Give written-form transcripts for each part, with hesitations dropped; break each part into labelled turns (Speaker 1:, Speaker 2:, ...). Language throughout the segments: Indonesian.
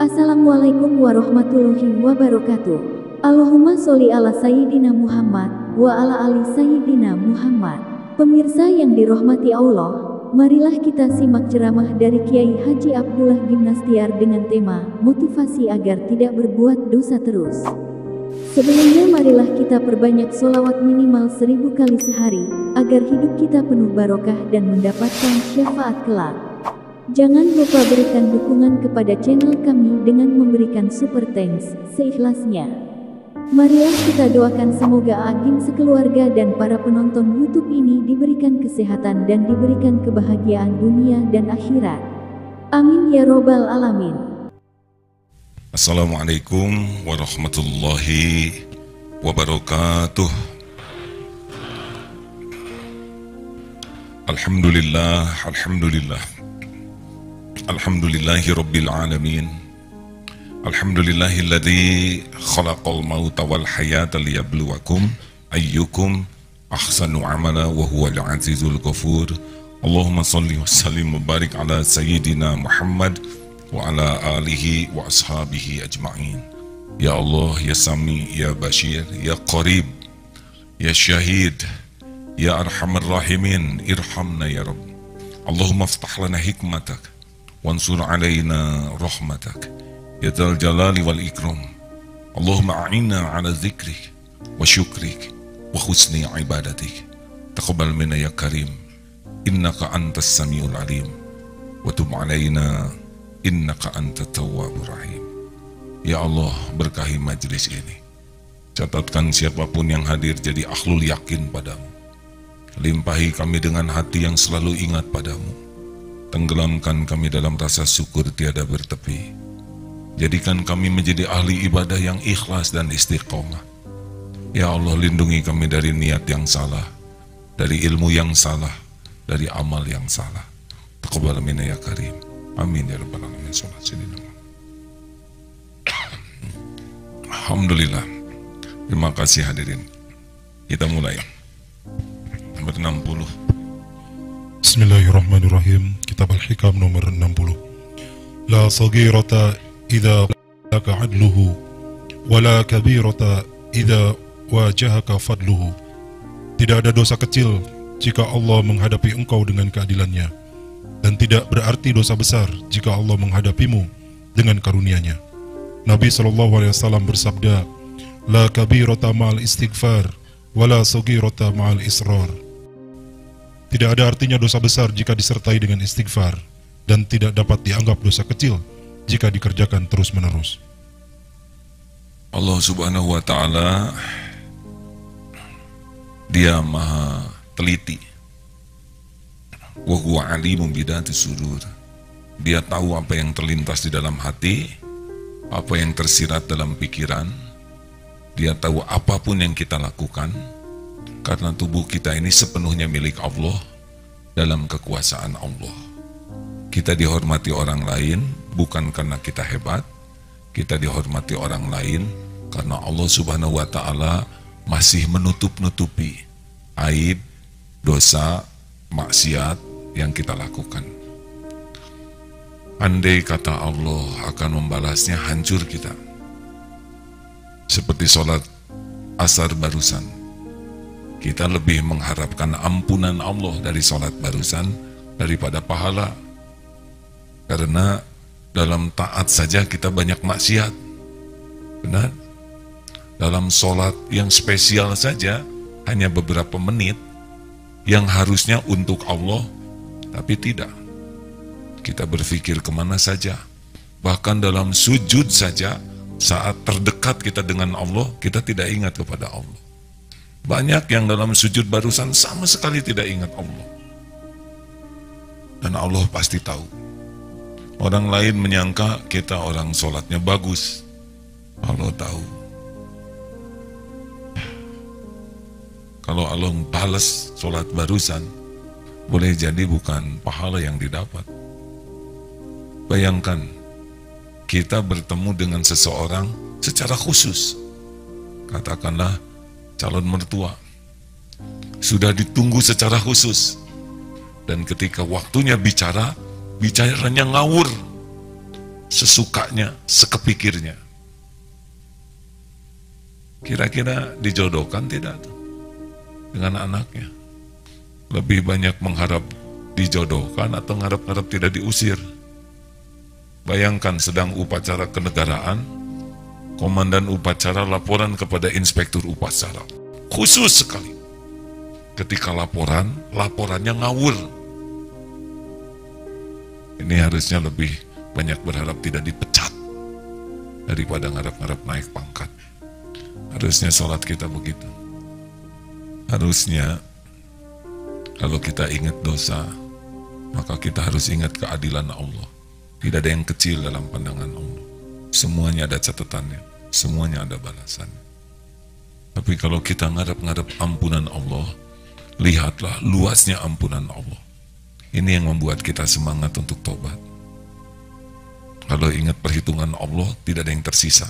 Speaker 1: Assalamualaikum warahmatullahi wabarakatuh. Allahumma sholli ala Sayyidina Muhammad wa ala ali Sayyidina Muhammad. Pemirsa yang dirahmati Allah, marilah kita simak ceramah dari Kiai Haji Abdullah Gimnastiar dengan tema motivasi agar tidak berbuat dosa terus. Sebelumnya marilah kita perbanyak sholawat minimal 1000 kali sehari, agar hidup kita penuh barokah dan mendapatkan syafaat kelak. Jangan lupa berikan dukungan kepada channel kami dengan memberikan super thanks seikhlasnya. Marilah kita doakan semoga Agim sekeluarga dan para penonton YouTube ini diberikan kesehatan dan diberikan kebahagiaan dunia dan akhirat. Amin ya robbal alamin.
Speaker 2: Assalamualaikum warahmatullahi wabarakatuh. Alhamdulillah, alhamdulillah. Alhamdulillahi rabbil alamin. Alhamdulillahilladzi khalaqal mauta wal hayata liyabluwakum ayyukum ahsanu amala wa huwal azizul ghafur. Allahumma salli wa sallim wa barik ala sayyidina Muhammad wa ala alihi wa ashabihi ajma'in. Ya Allah, ya Sami, ya Bashir, ya Qarib, ya Syahid, ya Arhamar Rahimin, irhamna ya Rabb. Allahumma aftah lana hikmatak wansur alaina rahmatak ya dzal jalali wal ikram. Allahumma a'inna ala dzikrik wa syukrik wa husni ibadatik. Taqabbal minna ya karim, innaka antas samiul alim, wa tub alaina innaka antat tawwabur rahim. Ya Allah, berkahi majlis ini. Catatkan siapapun yang hadir jadi ahlul yakin padamu. Limpahi kami dengan hati yang selalu ingat padamu. Tenggelamkan kami dalam rasa syukur tiada bertepi. Jadikan kami menjadi ahli ibadah yang ikhlas dan istiqomah. Ya Allah, lindungi kami dari niat yang salah, dari ilmu yang salah, dari amal yang salah. Taqabbal minna ya karim. Amin ya rabbal alamin. Alhamdulillah. Terima kasih hadirin. Kita mulai. Nomor 60.
Speaker 3: Bismillahirrahmanirrahim. Kitab Al-Hikam nomor 60. La saghirata idza laka adluhu wa la kabirata idza wajahaka fadluhu. Tidak ada dosa kecil jika Allah menghadapi engkau dengan keadilannya, dan tidak berarti dosa besar jika Allah menghadapimu dengan karunia-Nya. Nabi SAW bersabda, La kabirata ma'al istighfar wa la saghirata ma'al israr. Tidak ada artinya dosa besar jika disertai dengan istighfar, dan tidak dapat dianggap dosa kecil jika dikerjakan terus-menerus.
Speaker 2: Allah subhanahu wa ta'ala, Dia maha teliti. Wa huwa alimun bidati sudur. Dia tahu apa yang terlintas di dalam hati, apa yang tersirat dalam pikiran. Dia tahu apapun yang kita lakukan, karena tubuh kita ini sepenuhnya milik Allah, dalam kekuasaan Allah. Kita dihormati orang lain bukan karena kita hebat. Kita dihormati orang lain karena Allah subhanahu wa ta'ala masih menutup-nutupi aib, dosa, maksiat yang kita lakukan. Andai kata Allah akan membalasnya, hancur kita. Seperti sholat asar barusan, kita lebih mengharapkan ampunan Allah dari sholat barusan daripada pahala. Karena dalam taat saja kita banyak maksiat. Benar? Dalam sholat yang spesial saja hanya beberapa menit yang harusnya untuk Allah, tapi tidak. Kita berpikir kemana saja. Bahkan dalam sujud saja, saat terdekat kita dengan Allah, kita tidak ingat kepada Allah. Banyak yang dalam sujud barusan sama sekali tidak ingat Allah. Dan Allah pasti tahu. Orang lain menyangka kita orang sholatnya bagus. Allah tahu. Kalau Allah balas sholat barusan, boleh jadi bukan pahala yang didapat. Bayangkan, kita bertemu dengan seseorang secara khusus. Katakanlah calon mertua. Sudah ditunggu secara khusus. Dan ketika waktunya bicara, bicaranya ngawur. sesukanya, sekepikirnya. Kira-kira dijodohkan tidak tuh dengan anaknya? Lebih banyak mengharap dijodohkan atau ngarep-ngarep tidak diusir? Bayangkan sedang upacara kenegaraan, komandan upacara laporan kepada inspektur upacara. Khusus sekali. Ketika laporannya ngawur. Ini harusnya lebih banyak berharap tidak dipecat daripada ngarep-ngarep naik pangkat. Harusnya sholat kita begitu. Harusnya kalau kita ingat dosa, maka kita harus ingat keadilan Allah. Tidak ada yang kecil dalam pandangan Allah. Semuanya ada catatannya, semuanya ada balasannya. Tapi kalau kita ngarep-ngarep ampunan Allah, lihatlah luasnya ampunan Allah. Ini yang membuat kita semangat untuk tobat. Kalau ingat perhitungan Allah, tidak ada yang tersisa.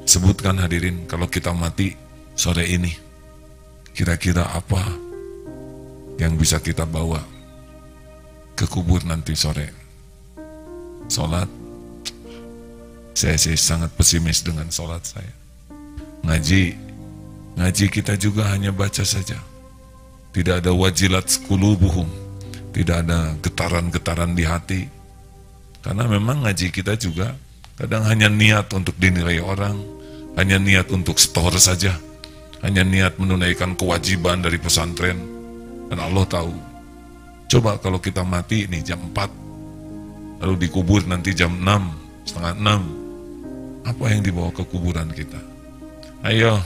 Speaker 2: Sebutkan hadirin, kalau kita mati sore ini, kira-kira apa yang bisa kita bawa ke kubur nanti sore? Sholat? Saya sih sangat pesimis dengan sholat saya. Ngaji kita juga hanya baca saja. Tidak ada wajilat qulubuhum, tidak ada getaran-getaran di hati. Karena memang ngaji kita juga kadang hanya niat untuk dinilai orang, hanya niat untuk store saja, hanya niat menunaikan kewajiban dari pesantren. Dan Allah tahu. Coba kalau kita mati ini jam 4, lalu dikubur nanti jam 6, setengah 6. Apa yang dibawa ke kuburan kita? Ayo,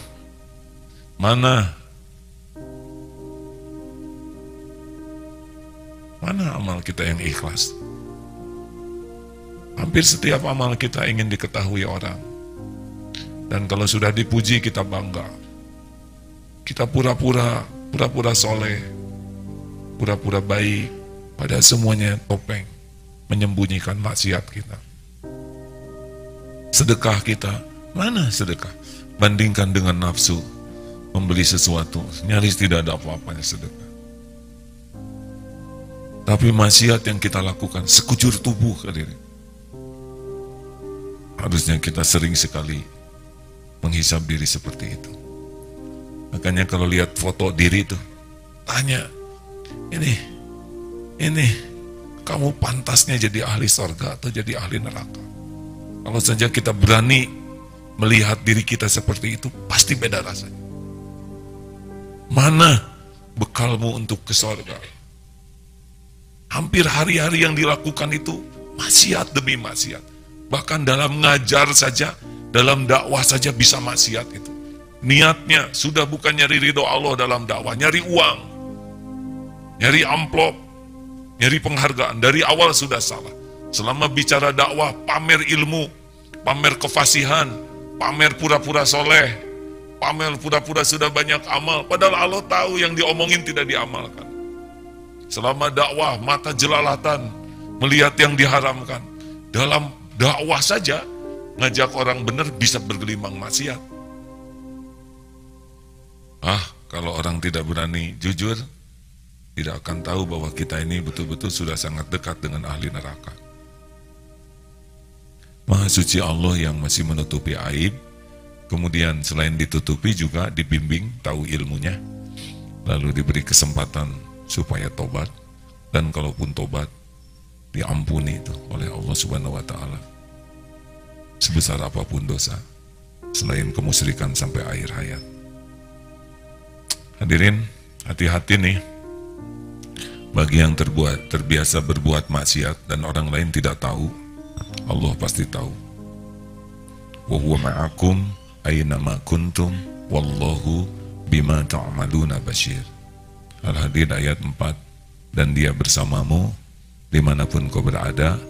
Speaker 2: mana amal kita yang ikhlas? Hampir setiap amal kita ingin diketahui orang. Dan kalau sudah dipuji kita bangga. Kita pura-pura soleh, pura-pura baik, padahal semuanya topeng, menyembunyikan maksiat kita. Sedekah kita, mana sedekah? Bandingkan dengan nafsu, membeli sesuatu, nyaris tidak ada apa-apanya sedekah. Tapi maksiat yang kita lakukan sekujur tubuh, hadirin. Harusnya kita sering sekali menghisab diri seperti itu. Makanya kalau lihat foto diri itu, tanya, ini kamu pantasnya jadi ahli surga atau jadi ahli neraka? Kalau saja kita berani melihat diri kita seperti itu, pasti beda rasanya. Mana bekalmu untuk ke surga? Hampir hari-hari yang dilakukan itu maksiat demi maksiat. Bahkan dalam ngajar saja, dalam dakwah saja bisa maksiat itu. Niatnya sudah bukan nyari ridho Allah dalam dakwah, nyari uang, nyari amplop, nyari penghargaan. Dari awal sudah salah. Selama bicara dakwah, pamer ilmu, pamer kefasihan, pamer pura-pura soleh, pamer pura-pura sudah banyak amal. Padahal Allah tahu yang diomongin tidak diamalkan. Selama dakwah, mata jelalatan, melihat yang diharamkan. Dalam dakwah saja, ngajak orang benar bisa bergelimang maksiat. Kalau orang tidak berani jujur, tidak akan tahu bahwa kita ini betul-betul sudah sangat dekat dengan ahli neraka. Maha suci Allah yang masih menutupi aib, kemudian selain ditutupi juga dibimbing, tahu ilmunya, lalu diberi kesempatan supaya tobat, dan kalaupun tobat, diampuni itu oleh Allah Subhanahu wa Ta'ala. Sebesar apapun dosa, selain kemusyrikan sampai akhir hayat. Hadirin, hati-hati nih, bagi yang terbiasa berbuat maksiat dan orang lain tidak tahu, Allah pasti tahu. Wa huwa ma'akum aina ma kuntum wallahu bima ta'maluna basyir. Al-Hadid ayat 4, dan dia bersamamu dimanapun kau berada,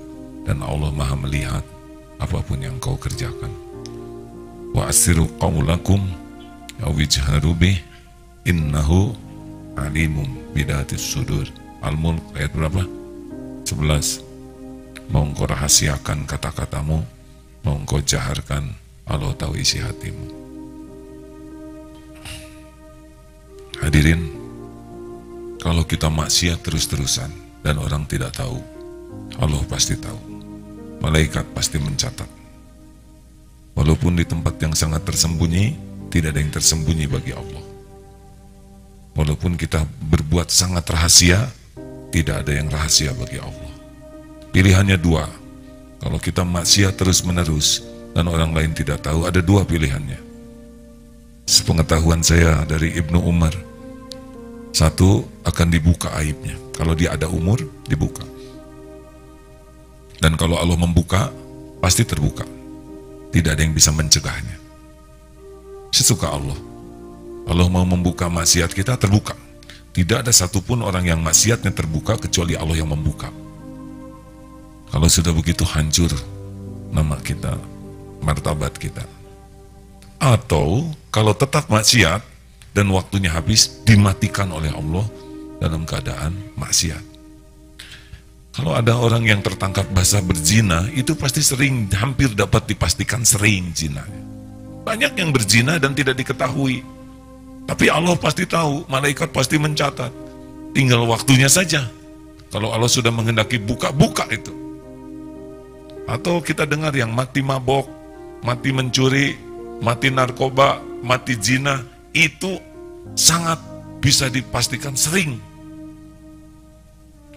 Speaker 2: dan Allah maha melihat apapun yang kau kerjakan. Wa asiru qawlakum awijharu bih innahu alimum bidatis sudur. Al-Mulk ayat berapa? 11. Mau engkau rahasiakan kata-katamu, mau engkau jaharkan, Allah tahu isi hatimu. Hadirin, kalau kita maksiat terus-terusan dan orang tidak tahu, Allah pasti tahu. malaikat pasti mencatat. Walaupun di tempat yang sangat tersembunyi, tidak ada yang tersembunyi bagi Allah. Walaupun kita berbuat sangat rahasia, tidak ada yang rahasia bagi Allah. Pilihannya dua. Kalau kita maksiat terus-menerus dan orang lain tidak tahu, ada dua pilihannya. Sepengetahuan saya dari Ibnu Umar, satu, akan dibuka aibnya. Kalau dia ada umur, dibuka. Dan kalau Allah membuka, pasti terbuka. Tidak ada yang bisa mencegahnya. Sesuka Allah. Allah mau membuka maksiat kita, terbuka. Tidak ada satupun orang yang maksiatnya terbuka kecuali Allah yang membuka. Kalau sudah begitu hancur nama kita, martabat kita. Atau kalau tetap maksiat dan waktunya habis, dimatikan oleh Allah dalam keadaan maksiat. Kalau ada orang yang tertangkap basah berzina, itu pasti sering, hampir dapat dipastikan sering zina. Banyak yang berzina dan tidak diketahui. Tapi Allah pasti tahu, malaikat pasti mencatat. Tinggal waktunya saja. Kalau Allah sudah menghendaki buka itu. Atau kita dengar yang mati mabok, mati mencuri, mati narkoba, mati zina, itu sangat bisa dipastikan sering.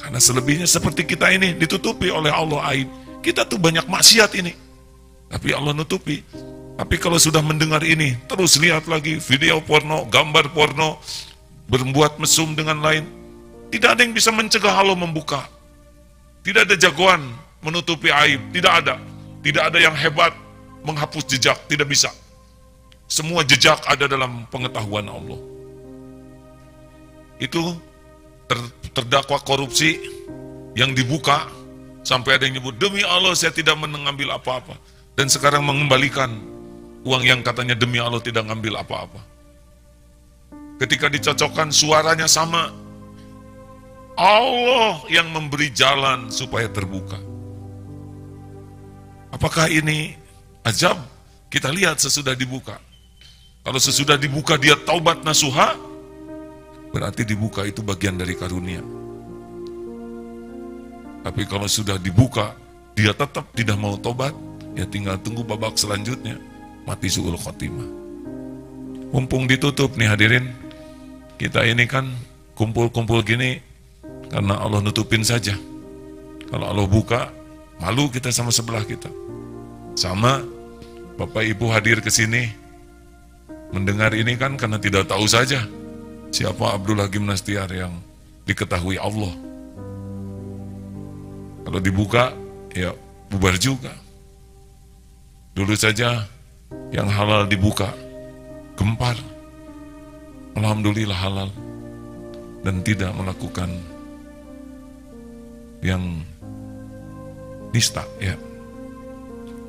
Speaker 2: Karena selebihnya seperti kita ini ditutupi oleh Allah aib. Kita tuh banyak maksiat ini, tapi Allah nutupi. Tapi kalau sudah mendengar ini, terus lihat lagi video porno, gambar porno, berbuat mesum dengan lain. Tidak ada yang bisa mencegah Allah membuka. Tidak ada jagoan menutupi aib, tidak ada. Tidak ada yang hebat menghapus jejak, tidak bisa. Semua jejak ada dalam pengetahuan Allah. Itu terdakwa korupsi yang dibuka, sampai ada yang nyebut, demi Allah saya tidak mengambil apa-apa. Dan sekarang mengembalikan uang yang katanya demi Allah tidak ngambil apa-apa. Ketika dicocokkan suaranya sama, Allah yang memberi jalan supaya terbuka. Apakah ini ajab? Kita lihat sesudah dibuka. Kalau sesudah dibuka dia taubat nasuha, berarti dibuka itu bagian dari karunia. Tapi kalau sudah dibuka, dia tetap tidak mau tobat, ya tinggal tunggu babak selanjutnya, mati su'ul khotimah. Mumpung ditutup nih hadirin, kita ini kan kumpul-kumpul gini karena Allah nutupin saja. Kalau Allah buka, malu kita sama sebelah kita. Sama Bapak Ibu hadir ke sini mendengar ini kan karena tidak tahu saja siapa Abdul Hakim Nastiar yang diketahui Allah. Kalau dibuka, ya bubar juga. Dulu saja yang halal dibuka, gempar. Alhamdulillah halal. Dan tidak melakukan yang nista, ya.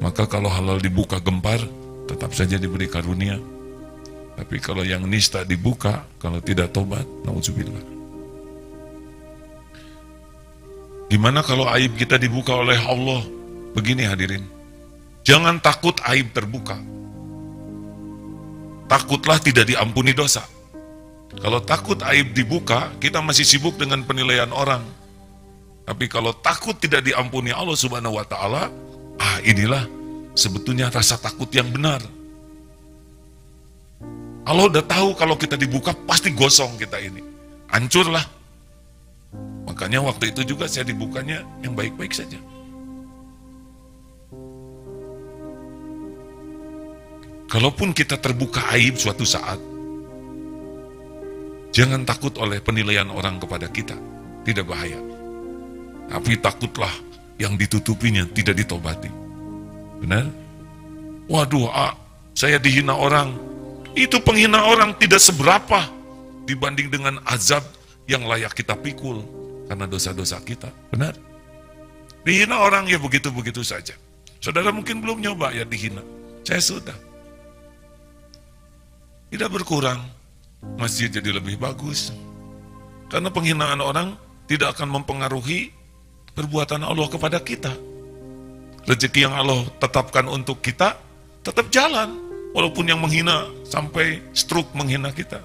Speaker 2: Maka kalau halal dibuka gempar, tetap saja diberi karunia. Tapi kalau yang nista dibuka, kalau tidak tobat, na'udzubillah. Gimana kalau aib kita dibuka oleh Allah? Begini hadirin, jangan takut aib terbuka. Takutlah tidak diampuni dosa. Kalau takut aib dibuka, kita masih sibuk dengan penilaian orang. Tapi kalau takut tidak diampuni Allah Subhanahu wa Ta'ala, inilah sebetulnya rasa takut yang benar. Allah udah tahu kalau kita dibuka pasti gosong kita ini, hancurlah. Makanya waktu itu juga saya dibukanya yang baik-baik saja. Kalaupun kita terbuka aib suatu saat, jangan takut oleh penilaian orang kepada kita, tidak bahaya. Tapi takutlah yang ditutupinya tidak ditobati. Benar? Waduh, saya dihina orang. Itu penghina orang tidak seberapa dibanding dengan azab yang layak kita pikul karena dosa-dosa kita. Benar? Dihina orang ya begitu-begitu saja. Saudara mungkin belum nyoba ya dihina. Saya sudah. Tidak berkurang, masjid jadi lebih bagus. Karena penghinaan orang tidak akan mempengaruhi perbuatan Allah kepada kita. Rezeki yang Allah tetapkan untuk kita tetap jalan. Walaupun yang menghina sampai stroke menghina kita.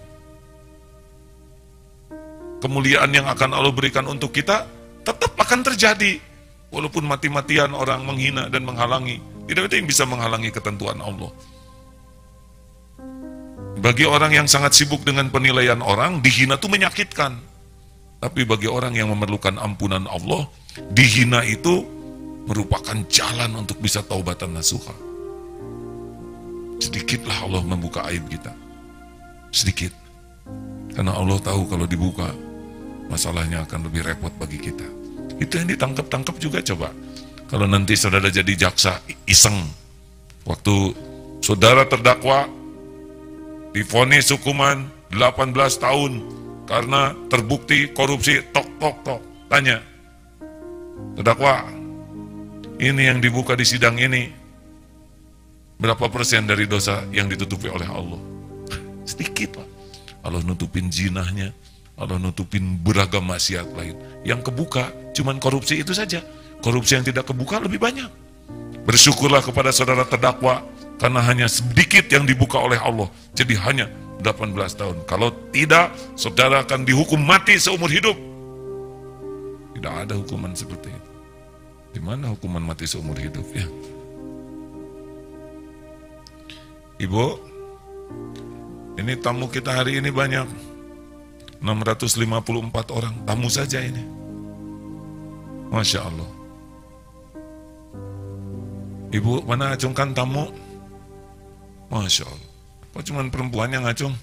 Speaker 2: Kemuliaan yang akan Allah berikan untuk kita tetap akan terjadi. Walaupun mati-matian orang menghina dan menghalangi, tidak ada yang bisa menghalangi ketentuan Allah. Bagi orang yang sangat sibuk dengan penilaian orang, dihina itu menyakitkan. Tapi bagi orang yang memerlukan ampunan Allah, dihina itu merupakan jalan untuk bisa taubatan nasuha. Sedikitlah Allah membuka aib kita. Sedikit. Karena Allah tahu kalau dibuka, masalahnya akan lebih repot bagi kita. Itu yang ditangkap-tangkap juga coba. Kalau nanti saudara jadi jaksa iseng, waktu saudara terdakwa divonis hukuman 18 tahun karena terbukti korupsi, tok. Tanya, terdakwa, ini yang dibuka di sidang ini, berapa persen dari dosa yang ditutupi oleh Allah? Sedikit lah. Allah nutupin zinahnya, Allah nutupin beragam maksiat lain. Yang kebuka cuman korupsi itu saja. Korupsi yang tidak kebuka lebih banyak. Bersyukurlah kepada saudara terdakwa karena hanya sedikit yang dibuka oleh Allah. Jadi hanya 18 tahun. Kalau tidak, saudara akan dihukum mati seumur hidup. Tidak ada hukuman seperti itu. Di mana hukuman mati seumur hidup ya? Ibu, ini tamu kita hari ini banyak. 654 orang, tamu saja ini. Masya Allah. Ibu, mana acungkan tamu? Masya Allah. Kok cuma perempuan yang ngacung?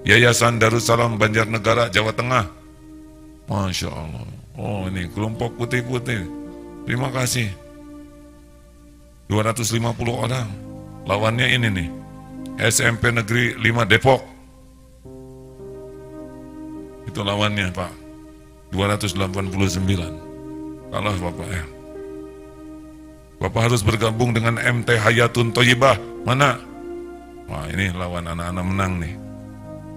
Speaker 2: Yayasan Darussalam Banjarnegara, Jawa Tengah. Masya Allah. Oh, ini kelompok putih-putih. Terima kasih. 250 orang. Lawannya ini nih. SMP Negeri 5 Depok. Itu lawannya, Pak. 289. Kalah Bapak ya. Bapak harus bergabung dengan MT Hayatun Thayyibah. Mana? Wah, ini lawan anak-anak menang nih.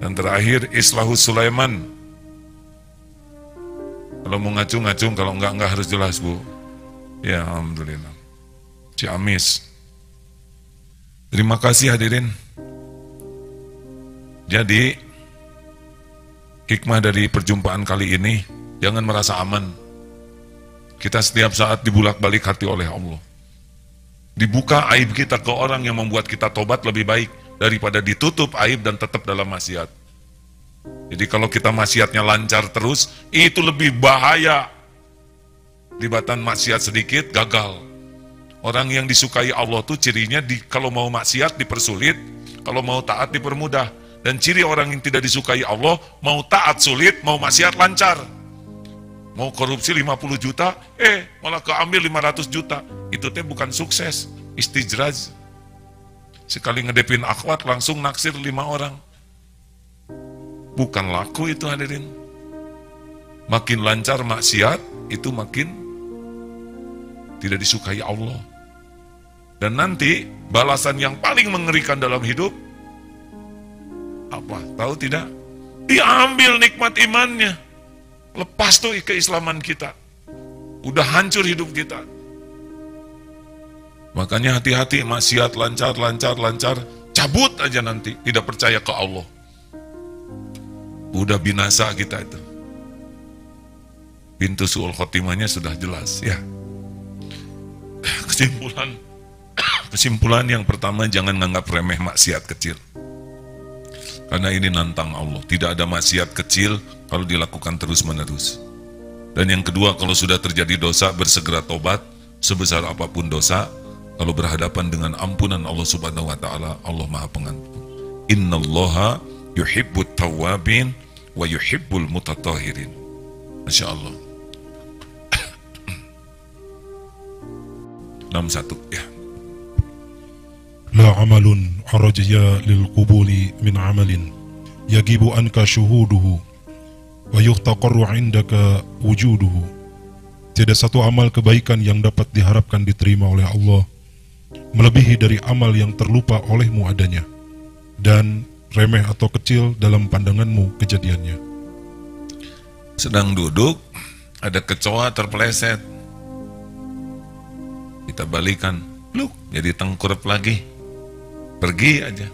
Speaker 2: Dan terakhir Islahus Sulaiman. Kalau mau ngacung-ngacung, kalau enggak harus jelas, Bu. Ya, alhamdulillah. Ciamis. Terima kasih hadirin. Jadi, hikmah dari perjumpaan kali ini, jangan merasa aman. Kita setiap saat dibulak-balik hati oleh Allah. Dibuka aib kita ke orang yang membuat kita tobat lebih baik daripada ditutup aib dan tetap dalam maksiat. Jadi kalau kita maksiatnya lancar terus, itu lebih bahaya. Libatan maksiat sedikit, gagal. Orang yang disukai Allah tuh cirinya kalau mau maksiat dipersulit, kalau mau taat dipermudah. Dan ciri orang yang tidak disukai Allah, mau taat sulit, mau maksiat lancar. Mau korupsi 50 juta, malah keambil 500 juta. Itu teh bukan sukses, istijraj. Sekali ngedepin akhwat langsung naksir 5 orang. Bukan laku itu hadirin. Makin lancar maksiat, itu makin tidak disukai Allah. Dan nanti balasan yang paling mengerikan dalam hidup apa? Tahu tidak? Diambil nikmat imannya. Lepas tuh keislaman kita. Udah hancur hidup kita. Makanya hati-hati, maksiat lancar. Cabut aja nanti, tidak percaya ke Allah. Udah binasa kita itu. Pintu su'ul khotimahnya sudah jelas ya. Kesimpulan yang pertama, jangan nganggap remeh maksiat kecil. Karena ini nantang Allah. Tidak ada maksiat kecil kalau dilakukan terus-menerus. Dan yang kedua, kalau sudah terjadi dosa, bersegera tobat. Sebesar apapun dosa, kalau berhadapan dengan ampunan Allah Subhanahu wa Ta'ala, Allah Maha Pengampun. Innallaha yuhibbut tawwabin wa yuhibbul mutatahhirin. Masya Allah. 61 ya.
Speaker 3: لا عمل عرجي للقبول من عمل يجب عنك شهوده ويفتقر عندك وجوده. Tidak satu amal kebaikan yang dapat diharapkan diterima oleh Allah melebihi dari amal yang terlupa olehmu adanya dan remeh atau kecil dalam pandanganmu kejadiannya.
Speaker 2: Sedang duduk, ada kecoa terpeleset. Kita balikan, pluk, jadi tengkurap lagi. Pergi aja.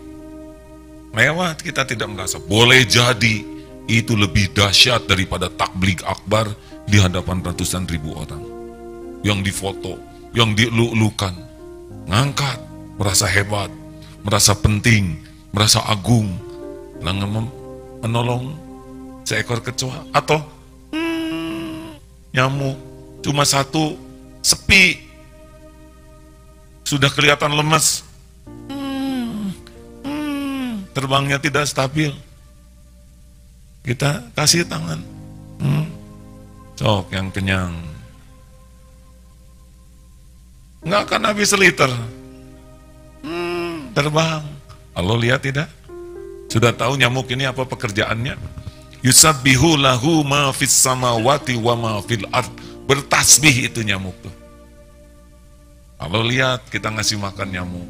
Speaker 2: Lewat, kita tidak merasa. Boleh jadi itu lebih dahsyat daripada takblik akbar di hadapan ratusan ribu orang. yang difoto, yang dielu-elukan, ngangkat, merasa hebat, merasa penting, merasa agung, menolong seekor kecoa, atau nyamuk cuma satu, sepi, sudah kelihatan lemas, terbangnya tidak stabil, kita kasih tangan, sok yang kenyang, nggak akan habis seliter, terbang. Allah lihat tidak? Sudah tahu nyamuk ini apa pekerjaannya? Yusabbihu lahu ma fis samawati wa ma fil ard. Bertasbih itu nyamuk tuh. Allah lihat kita ngasih makan nyamuk.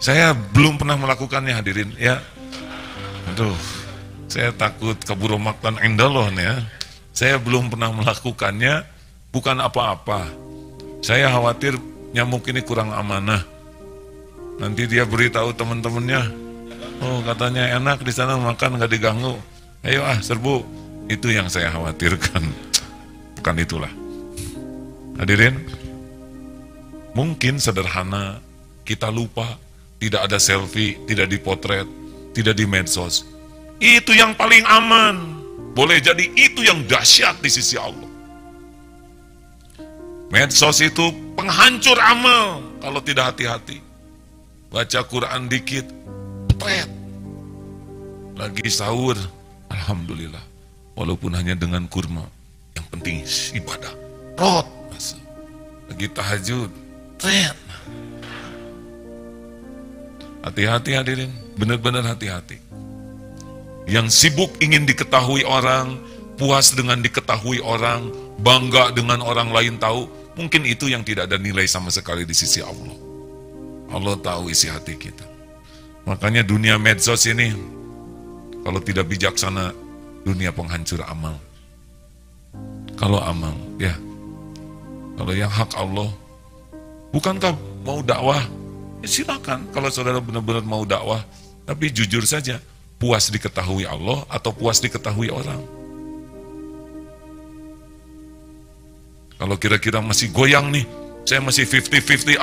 Speaker 2: Saya belum pernah melakukannya hadirin ya. Aduh, saya takut kabur maktan indallah nih ya. Saya belum pernah melakukannya, bukan apa-apa. Saya khawatir nyamuk ini kurang amanah. Nanti dia beritahu teman-temannya, oh katanya enak di sana makan nggak diganggu. Ayo serbu. Itu yang saya khawatirkan. Bukan itulah. Hadirin, mungkin sederhana, kita lupa, tidak ada selfie, tidak dipotret, tidak di medsos. Itu yang paling aman. Boleh jadi itu yang dahsyat di sisi Allah. Medsos itu penghancur amal kalau tidak hati-hati. Baca Quran dikit, pret. Lagi sahur, alhamdulillah. Walaupun hanya dengan kurma, yang penting ibadah. Rot, lagi tahajud, pret. Hati-hati hadirin, benar-benar hati-hati. Yang sibuk ingin diketahui orang, puas dengan diketahui orang, bangga dengan orang lain tahu, mungkin itu yang tidak ada nilai sama sekali di sisi Allah. Allah tahu isi hati kita. Makanya dunia medsos ini, kalau tidak bijaksana, dunia penghancur amal. Kalau amal, ya. Kalau yang hak Allah, bukankah mau dakwah? Ya silakan, kalau saudara benar-benar mau dakwah. Tapi jujur saja, puas diketahui Allah atau puas diketahui orang? Kalau kira-kira masih goyang nih, saya masih 50-50,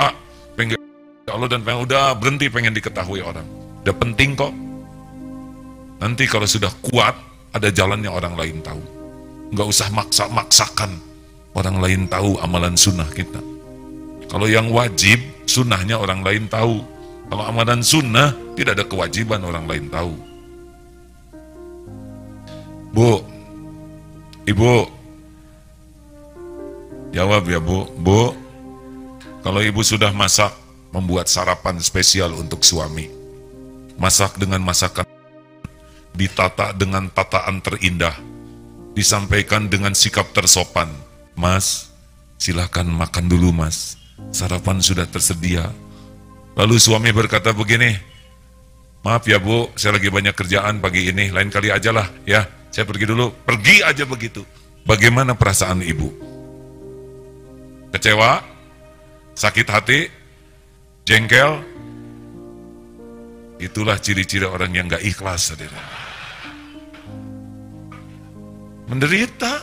Speaker 2: pengen Allah dan pengen, udah berhenti pengen diketahui orang. Udah penting kok. Nanti kalau sudah kuat, ada jalannya orang lain tahu. Nggak usah maksa-maksakan orang lain tahu amalan sunnah kita. Kalau yang wajib, sunnahnya orang lain tahu. Kalau amalan sunnah, tidak ada kewajiban orang lain tahu. Bu, Ibu, jawab ya Bu. Bu, kalau Ibu sudah masak, membuat sarapan spesial untuk suami, masak dengan masakan, ditata dengan tataan terindah, disampaikan dengan sikap tersopan. Mas, silakan makan dulu mas, sarapan sudah tersedia. Lalu suami berkata begini, maaf ya Bu, saya lagi banyak kerjaan pagi ini, lain kali aja lah ya, saya pergi dulu. Pergi aja begitu. Bagaimana perasaan Ibu? Kecewa? Sakit hati? Jengkel? Itulah ciri-ciri orang yang gak ikhlas, saudara. Menderita.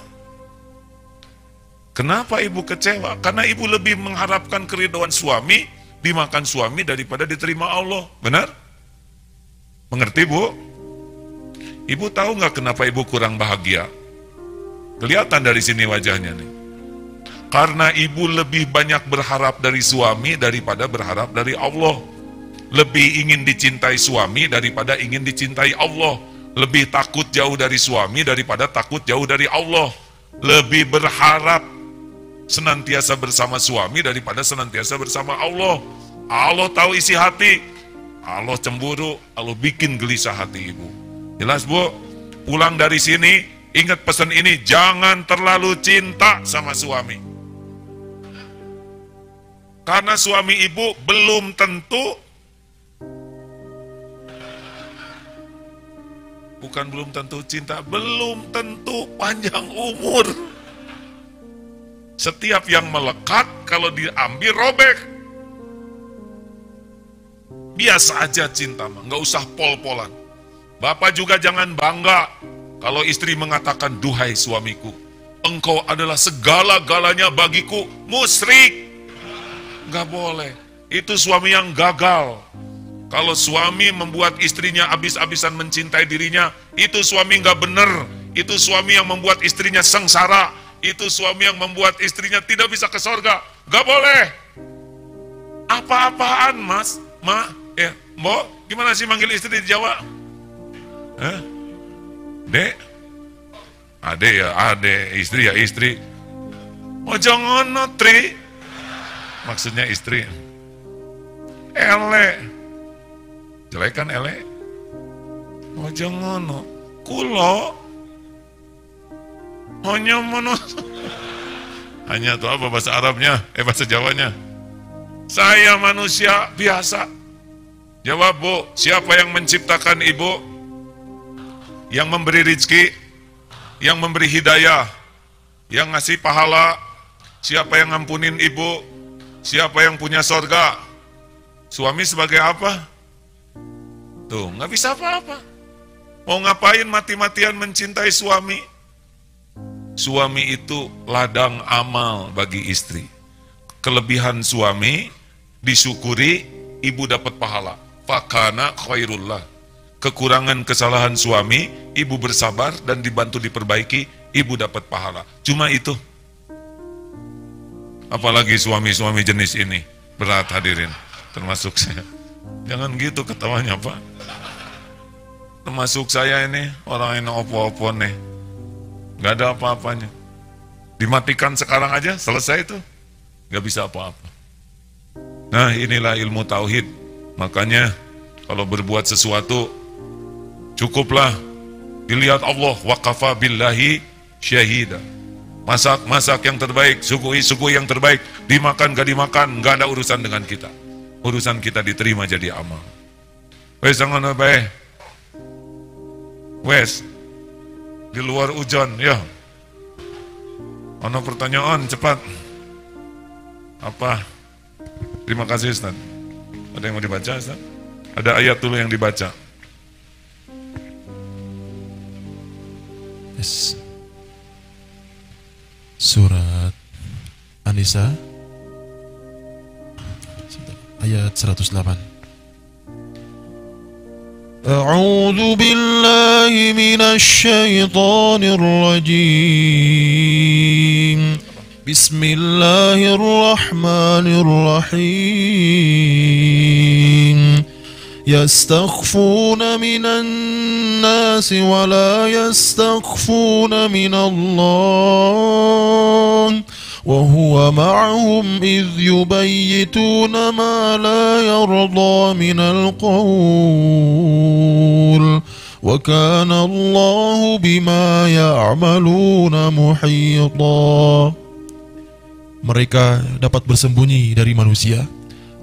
Speaker 2: Kenapa Ibu kecewa? Karena Ibu lebih mengharapkan keridhaan suami, dimakan suami daripada diterima Allah. Benar? Mengerti Bu? Ibu tahu gak kenapa Ibu kurang bahagia? Kelihatan dari sini wajahnya nih. Karena Ibu lebih banyak berharap dari suami daripada berharap dari Allah. Lebih ingin dicintai suami daripada ingin dicintai Allah. Lebih takut jauh dari suami daripada takut jauh dari Allah. Lebih berharap senantiasa bersama suami daripada senantiasa bersama Allah. Allah tahu isi hati. Allah cemburu, Allah bikin gelisah hati Ibu. Jelas Bu? Pulang dari sini, ingat pesan ini, jangan terlalu cinta sama suami. Karena suami Ibu belum tentu, bukan belum tentu cinta, belum tentu panjang umur. Setiap yang melekat, kalau diambil robek. Biasa aja cinta mah, nggak usah pol-polan. Bapak juga jangan bangga kalau istri mengatakan, duhai suamiku, engkau adalah segala-galanya bagiku, musyrik. Gak boleh. Itu suami yang gagal. Kalau suami membuat istrinya habis-habisan mencintai dirinya, itu suami gak bener. Itu suami yang membuat istrinya sengsara. Itu suami yang membuat istrinya tidak bisa ke sorga. Gak boleh. Apa-apaan mas? Mbok, gimana sih manggil istri di Jawa? Dek? Ade ya ade, istri ya istri. Ojo ngono tri. Maksudnya istri. Ele. Jelek kan ele? Ojo ngono. Kulo. Hanya mono. Hanya itu apa bahasa Arabnya? Bahasa Jawanya. Saya manusia biasa. Jawab bu, siapa yang menciptakan ibu? Yang memberi rezeki, yang memberi hidayah, yang ngasih pahala. Siapa yang ngampunin ibu? Siapa yang punya sorga? Suami sebagai apa? Tuh, nggak bisa apa-apa. Mau ngapain mati-matian mencintai suami? Suami itu ladang amal bagi istri. Kelebihan suami disyukuri, ibu dapat pahala. Fakana khairullah. Kekurangan kesalahan suami, ibu bersabar dan dibantu diperbaiki, ibu dapat pahala. Cuma itu. Apalagi suami-suami jenis ini. Berat hadirin, termasuk saya. Jangan gitu ketawanya Pak. Termasuk saya ini, orang yang opo-opo nih. Gak ada apa-apanya. Dimatikan sekarang aja, selesai itu. Gak bisa apa-apa. Nah inilah ilmu tauhid. Makanya kalau berbuat sesuatu, cukuplah dilihat Allah, waqafa billahi syahida. Masak yang terbaik, suguhi yang terbaik, dimakan gak dimakan, gak ada urusan dengan kita. Urusan kita diterima jadi amal. Wes jangan bae. Wes di luar hujan ya. Ono pertanyaan cepat. Apa? Terima kasih Ustaz. Ada yang mau dibaca Ustaz? Ada ayat dulu yang dibaca.
Speaker 3: Yes. Surat An-Nisa ayat 108. A'udzu billahi minasy syaithanir rajim. Bismillahirrahmanirrahim. Yastakhfuna minan nasi wa la yastakhfuna minallah wa huwa ma'ahum idh yubayyituna ma la yarda minal qawl wa kana Allahu bima ya'maluna muhita. Mereka dapat bersembunyi dari manusia,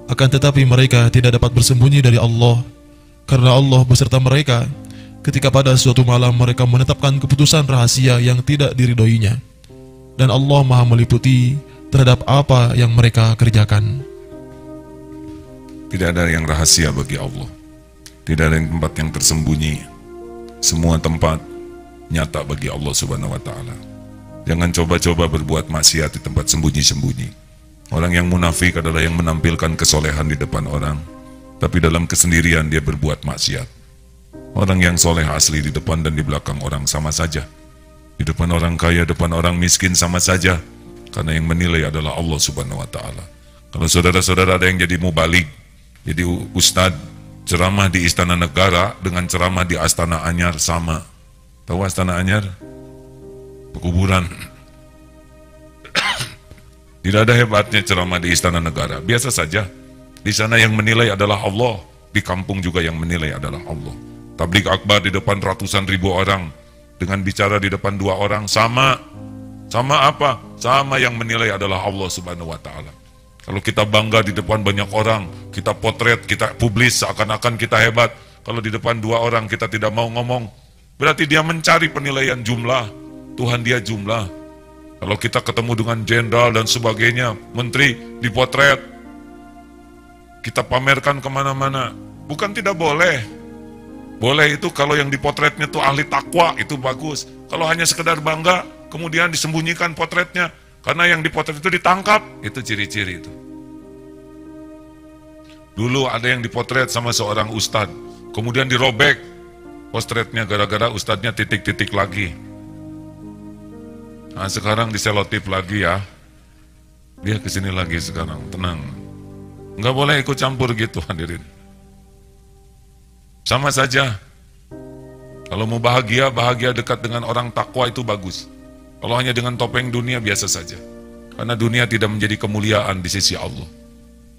Speaker 3: akan tetapi mereka tidak dapat bersembunyi dari Allah, karena Allah beserta mereka ketika pada suatu malam mereka menetapkan keputusan rahasia yang tidak diridhoinya, dan Allah Maha meliputi terhadap apa yang mereka kerjakan.
Speaker 2: Tidak ada yang rahasia bagi Allah. Tidak ada yang tempat yang tersembunyi. Semua tempat nyata bagi Allah Subhanahu wa Ta'ala. Jangan coba-coba berbuat maksiat di tempat sembunyi-sembunyi. Orang yang munafik adalah yang menampilkan kesolehan di depan orang, tapi dalam kesendirian dia berbuat maksiat. Orang yang soleh asli di depan dan di belakang orang sama saja. Di depan orang kaya, depan orang miskin sama saja. Karena yang menilai adalah Allah Subhanahu wa Ta'ala. Kalau saudara-saudara ada yang jadi mubalik, jadi ustadz, ceramah di Istana Negara dengan ceramah di Astana Anyar sama. Tahu Astana Anyar? Pekuburan. Tidak ada hebatnya ceramah di Istana Negara, biasa saja. Di sana yang menilai adalah Allah, di kampung juga yang menilai adalah Allah. Tabligh akbar di depan ratusan ribu orang, dengan bicara di depan 2 orang sama. Sama apa? Sama yang menilai adalah Allah Subhanahu wa Ta'ala. Kalau kita bangga di depan banyak orang, kita potret, kita publis seakan-akan kita hebat. Kalau di depan 2 orang kita tidak mau ngomong, berarti dia mencari penilaian jumlah. Tuhan dia jumlah. Kalau kita ketemu dengan jenderal dan sebagainya, menteri dipotret, kita pamerkan kemana-mana. Bukan tidak boleh, Boleh itu kalau yang dipotretnya tuh ahli takwa, itu bagus. Kalau hanya sekedar bangga, kemudian disembunyikan potretnya, karena yang dipotret itu ditangkap, itu ciri-ciri itu. Dulu ada yang dipotret sama seorang ustadz, kemudian dirobek potretnya gara-gara ustadznya titik-titik lagi. Nah sekarang diselotip lagi ya. Dia kesini lagi sekarang, tenang. Nggak boleh ikut campur gitu hadirin. Sama saja. Kalau mau bahagia, bahagia dekat dengan orang takwa itu bagus. Kalau hanya dengan topeng dunia biasa saja. Karena dunia tidak menjadi kemuliaan di sisi Allah.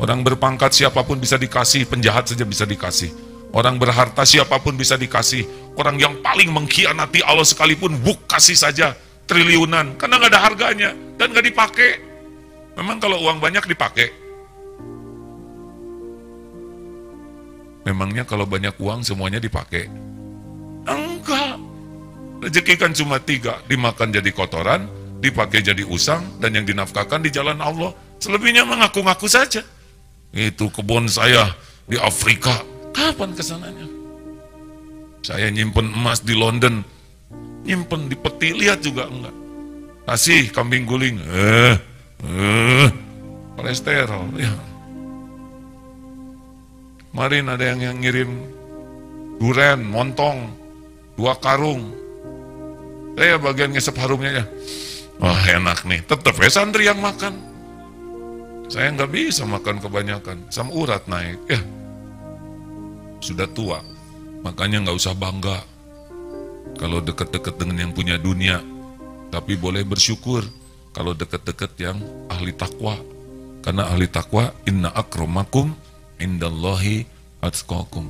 Speaker 2: Orang berpangkat siapapun bisa dikasih, penjahat saja bisa dikasih. Orang berharta siapapun bisa dikasih. Orang yang paling mengkhianati Allah sekalipun buk kasih saja triliunan. Karena nggak ada harganya dan nggak dipakai. Memang kalau uang banyak dipakai. Memangnya kalau banyak uang semuanya dipakai? Enggak. Rezeki kan cuma 3, dimakan jadi kotoran, dipakai jadi usang, dan yang dinafkahkan di jalan Allah. Selebihnya mengaku-ngaku saja. Itu kebun saya di Afrika. Kapan kesananya? Saya nyimpen emas di London. Nyimpen di peti, lihat juga enggak. Kasih kambing guling. Kolesterol. Ya. Kemarin ada yang ngirim duren, montong, 2 karung. Saya bagian ngesep harumnya ya. Wah enak nih, tetep ya santri yang makan. Saya nggak bisa makan kebanyakan, asam urat naik. Ya, sudah tua, makanya nggak usah bangga kalau deket-deket dengan yang punya dunia. Tapi boleh bersyukur kalau deket-deket yang ahli takwa. Karena ahli takwa, inna akramakum indallahi atqakum.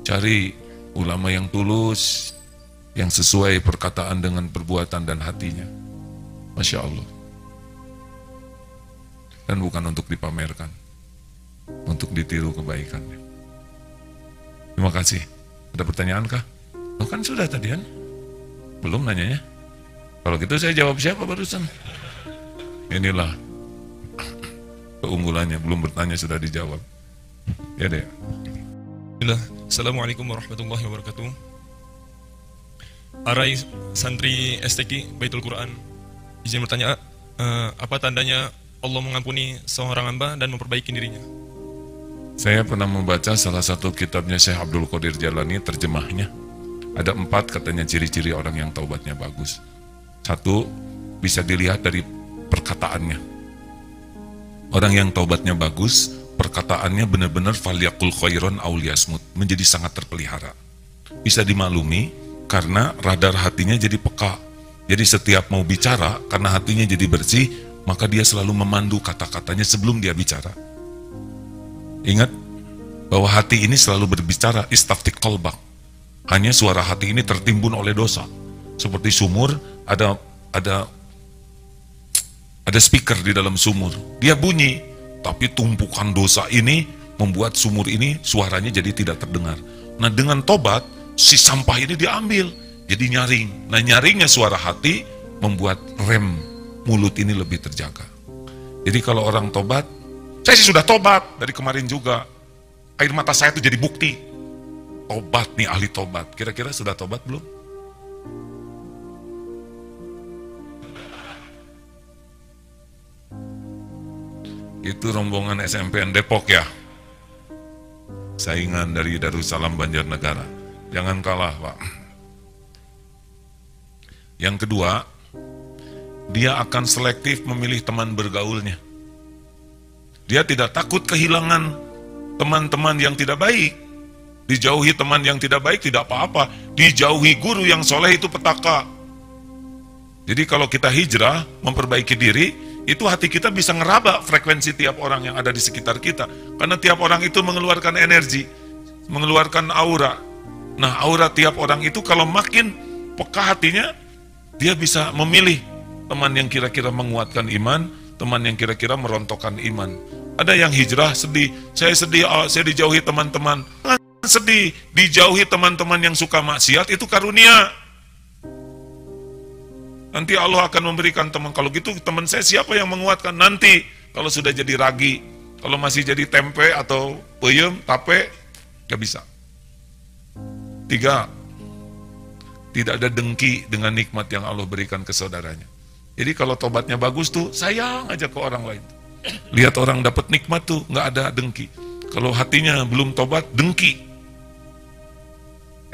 Speaker 2: Cari ulama yang tulus, yang sesuai perkataan dengan perbuatan dan hatinya. Masya Allah. Dan bukan untuk dipamerkan, untuk ditiru kebaikannya. Terima kasih. Ada pertanyaan kah? Oh kan sudah tadi kan? Belum nanyanya? Kalau gitu saya jawab siapa barusan? Inilah keunggulannya, belum bertanya sudah dijawab. Ya deh.
Speaker 4: Assalamualaikum warahmatullahi wabarakatuh. Arai santri STQ Baitul Quran, izin bertanya, apa tandanya Allah mengampuni seorang hamba dan memperbaiki dirinya?
Speaker 2: Saya pernah membaca salah satu kitabnya Syekh Abdul Qadir Jalani, terjemahnya. Ada 4 katanya ciri-ciri orang yang taubatnya bagus. 1, bisa dilihat dari perkataannya. Orang yang taubatnya bagus, perkataannya benar-benar falyaqul khairan aw liyasmut, menjadi sangat terpelihara. Bisa dimaklumi karena radar hatinya jadi peka. Jadi setiap mau bicara, karena hatinya jadi bersih, maka dia selalu memandu kata-katanya sebelum dia bicara. Ingat bahwa hati ini selalu berbicara, istaftik qalbak. Hanya suara hati ini tertimbun oleh dosa. Seperti sumur, ada speaker di dalam sumur. Dia bunyi, tapi tumpukan dosa ini membuat sumur ini suaranya jadi tidak terdengar. Nah dengan tobat, si sampah ini diambil, jadi nyaring. Nah nyaringnya suara hati membuat rem mulut ini lebih terjaga. Jadi kalau orang tobat, saya sih sudah tobat dari kemarin juga. Air mata saya itu jadi bukti. Tobat nih, ahli tobat. Kira-kira sudah tobat belum? Itu rombongan SMPN Depok ya. Saingan dari Darussalam Banjarnegara. Jangan kalah, Pak. Yang kedua, dia akan selektif memilih teman bergaulnya. Dia tidak takut kehilangan teman-teman yang tidak baik. Dijauhi teman yang tidak baik tidak apa-apa. Dijauhi guru yang soleh itu petaka. Jadi kalau kita hijrah, memperbaiki diri, itu hati kita bisa ngeraba frekuensi tiap orang yang ada di sekitar kita. Karena tiap orang itu mengeluarkan energi, mengeluarkan aura. Nah aura tiap orang itu kalau makin peka hatinya, dia bisa memilih teman yang kira-kira menguatkan iman, teman yang kira-kira merontokkan iman. Ada yang hijrah sedih, saya sedih, saya dijauhi teman-teman. Sedih, dijauhi teman-teman yang suka maksiat, itu karunia. Nanti Allah akan memberikan teman. Kalau gitu teman saya siapa yang menguatkan? Nanti kalau sudah jadi ragi, kalau masih jadi tempe atau peyem, tape, gak bisa. 3, tidak ada dengki dengan nikmat yang Allah berikan ke saudaranya. Jadi kalau tobatnya bagus tuh, sayang aja ke orang lain. Lihat orang dapat nikmat tuh, nggak ada dengki. Kalau hatinya belum tobat, dengki.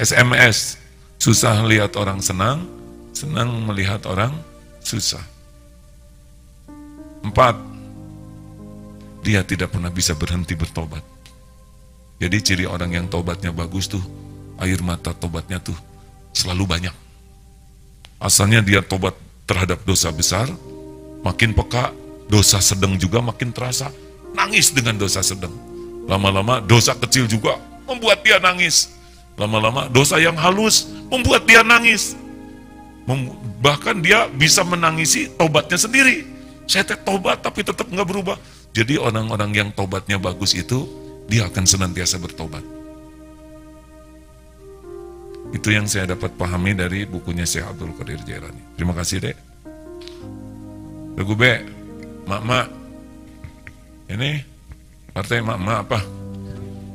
Speaker 2: SMS, susah lihat orang senang, senang melihat orang susah. 4, dia tidak pernah bisa berhenti bertobat. Jadi ciri orang yang tobatnya bagus tuh, air mata tobatnya tuh selalu banyak. Asalnya dia tobat terhadap dosa besar, makin peka, dosa sedang juga makin terasa, nangis dengan dosa sedang. Lama-lama dosa kecil juga membuat dia nangis. Lama-lama dosa yang halus membuat dia nangis. Bahkan dia bisa menangisi tobatnya sendiri. Saya tobat tapi tetap nggak berubah. Jadi orang-orang yang tobatnya bagus itu, dia akan senantiasa bertobat. Itu yang saya dapat pahami dari bukunya Syekh Abdul Qadir Jailani. Terima kasih, Dek. Lagu B, Mak-mak. Ini partai Mak-mak apa?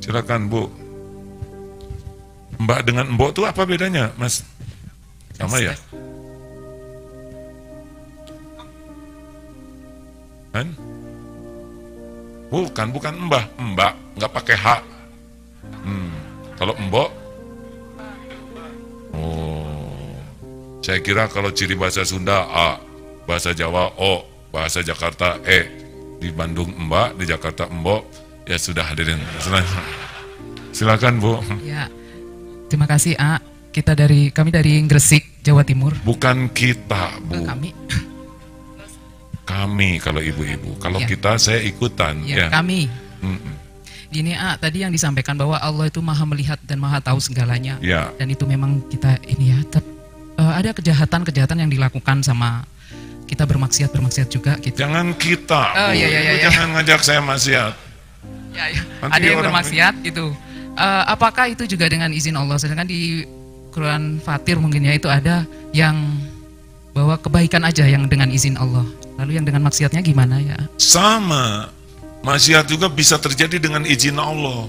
Speaker 2: Silakan, Bu. Mbak dengan Mbok itu apa bedanya, Mas? Sama ya? Kan? Bukan Mbah. Mbak, nggak pakai H. Kalau Mbok? Oh, saya kira kalau ciri bahasa Sunda A, bahasa Jawa O, bahasa Jakarta E. Di Bandung Mbak, di Jakarta Mbok. Ya sudah, hadirin. Silakan, Bu.
Speaker 5: Ya, terima kasih, A. Kami dari Gresik, Jawa Timur.
Speaker 2: Bukan kita, Bu. Kami kalau ibu-ibu. Kalau kita saya ikutan.
Speaker 5: Ya, kami. Gini, A, tadi yang disampaikan bahwa Allah itu maha melihat dan maha tahu segalanya.
Speaker 2: Ya.
Speaker 5: Dan itu memang kita ini ya, ada kejahatan-kejahatan yang dilakukan sama kita bermaksiat juga gitu.
Speaker 2: Jangan kita, Bu.
Speaker 5: Iya.
Speaker 2: Jangan ngajak saya maksiat.
Speaker 5: Ya. Ada yang bermaksiat gitu. Apakah itu juga dengan izin Allah? Sedangkan di Quran Fatir mungkin ya itu ada yang bahwa kebaikan aja yang dengan izin Allah. Lalu yang dengan maksiatnya gimana ya?
Speaker 2: Sama. Maksiat juga bisa terjadi dengan izin Allah.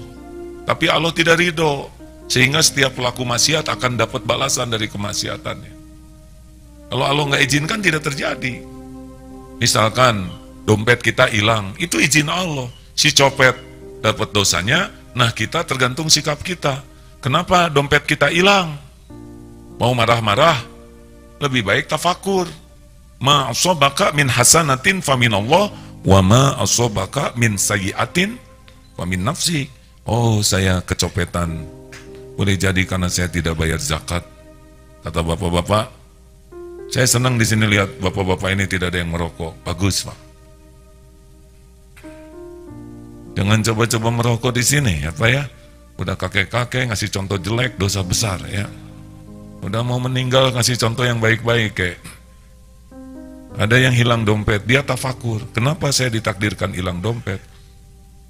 Speaker 2: Tapi Allah tidak ridho. Sehingga setiap pelaku maksiat akan dapat balasan dari kemaksiatannya. Kalau Allah nggak izinkan tidak terjadi. Misalkan dompet kita hilang, itu izin Allah. Si copet dapat dosanya, nah kita tergantung sikap kita. Kenapa dompet kita hilang? Mau marah-marah? Lebih baik tafakur. Ma asobaka min hasanatin faminallah, wa ma asobaka min sayyiatin famin nafsi. Oh, saya kecopetan. Boleh jadi karena saya tidak bayar zakat. Kata bapak-bapak, saya senang di sini lihat bapak-bapak ini tidak ada yang merokok. Bagus, Pak. Jangan coba-coba merokok di sini, ya Pak ya. Udah kakek-kakek ngasih contoh jelek, dosa besar ya. Udah mau meninggal ngasih contoh yang baik-baik kayak. Ada yang hilang dompet, dia tafakur. Kenapa saya ditakdirkan hilang dompet?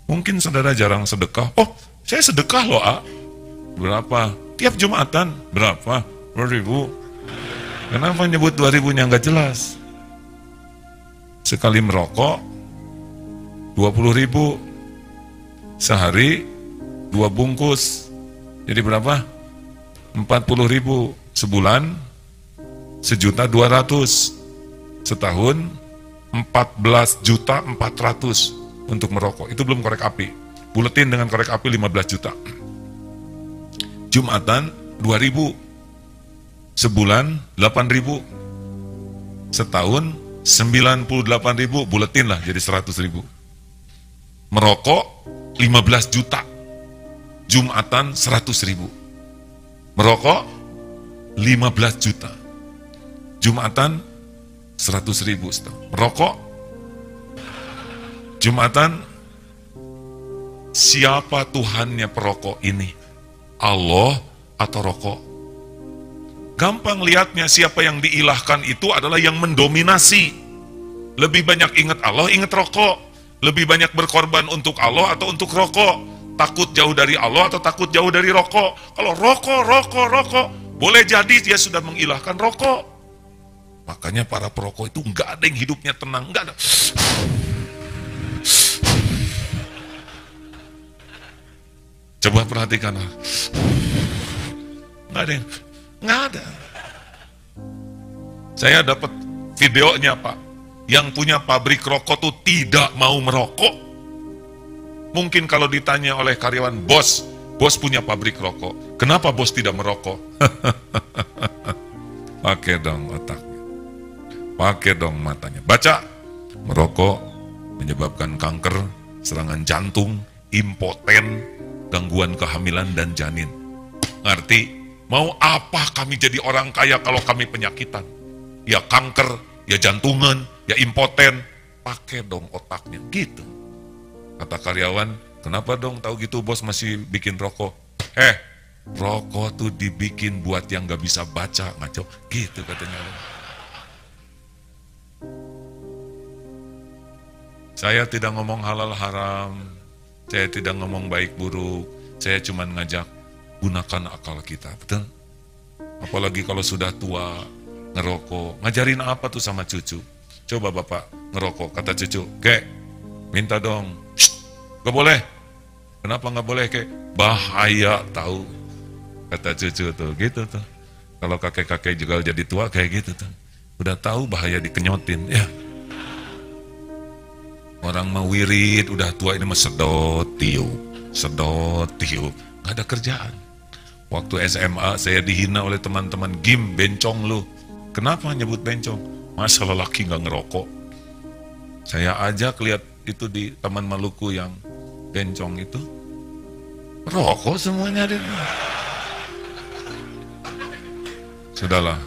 Speaker 2: Mungkin saudara jarang sedekah. Oh, saya sedekah loh, A. Berapa? Tiap Jumatan. Berapa? 2.000. Kenapa nyebut 2.000-nya nggak jelas? Sekali merokok 20.000. Sehari 2 bungkus. Jadi berapa? 40.000. Sebulan 1.200.000. Setahun 14.400.000 untuk merokok. Itu belum korek api. Buletin dengan korek api 15 juta. Jumatan 2.000. Sebulan 8.000. Setahun 98.000. Buletin lah jadi 100.000. Merokok 15 juta. Jumatan 100.000. Merokok 15 juta. Jumatan 100.000 setahun. Merokok Jumatan. Siapa Tuhannya perokok ini? Allah atau rokok? Gampang lihatnya, siapa yang diilahkan itu adalah yang mendominasi. Lebih banyak ingat Allah, ingat rokok. Lebih banyak berkorban untuk Allah atau untuk rokok. Takut jauh dari Allah atau takut jauh dari rokok. Kalau rokok, boleh jadi dia sudah mengilahkan rokok. Makanya para perokok itu nggak ada yang hidupnya tenang, nggak ada. Coba perhatikan. Nggak ada yang, nggak ada. Saya dapat videonya Pak, yang punya pabrik rokok tuh tidak mau merokok. Mungkin kalau ditanya oleh karyawan, bos punya pabrik rokok, kenapa bos tidak merokok? Pakai dong otaknya, pakai dong matanya. Baca, merokok menyebabkan kanker, serangan jantung, impoten, gangguan kehamilan dan janin. Ngerti? Mau apa kami jadi orang kaya kalau kami penyakitan? Ya kanker, ya jantungan, ya impoten. Pakai dong otaknya, gitu. Kata karyawan, kenapa dong tahu gitu bos masih bikin rokok? Rokok tuh dibikin buat yang gak bisa baca, ngaco. Gitu katanya. Saya tidak ngomong halal haram, saya tidak ngomong baik buruk, saya cuma ngajak gunakan akal kita, betul? Apalagi kalau sudah tua, ngerokok. Ngajarin apa tuh sama cucu? Coba bapak ngerokok, kata cucu, kek, minta dong. Gak boleh. Kenapa gak boleh, kek? Bahaya tahu, kata cucu tuh, gitu tuh. Kalau kakek-kakek juga jadi tua kayak gitu tuh. Udah tahu bahaya dikenyotin, ya. Orang mau wirid, udah tua ini mah sedot tiup. Gak ada kerjaan. Waktu SMA saya dihina oleh teman-teman, Gim, bencong lu. Kenapa nyebut bencong? Masa lelaki gak ngerokok? Saya ajak lihat itu di Taman Maluku yang bencong itu. Rokok semuanya ada. Sudahlah,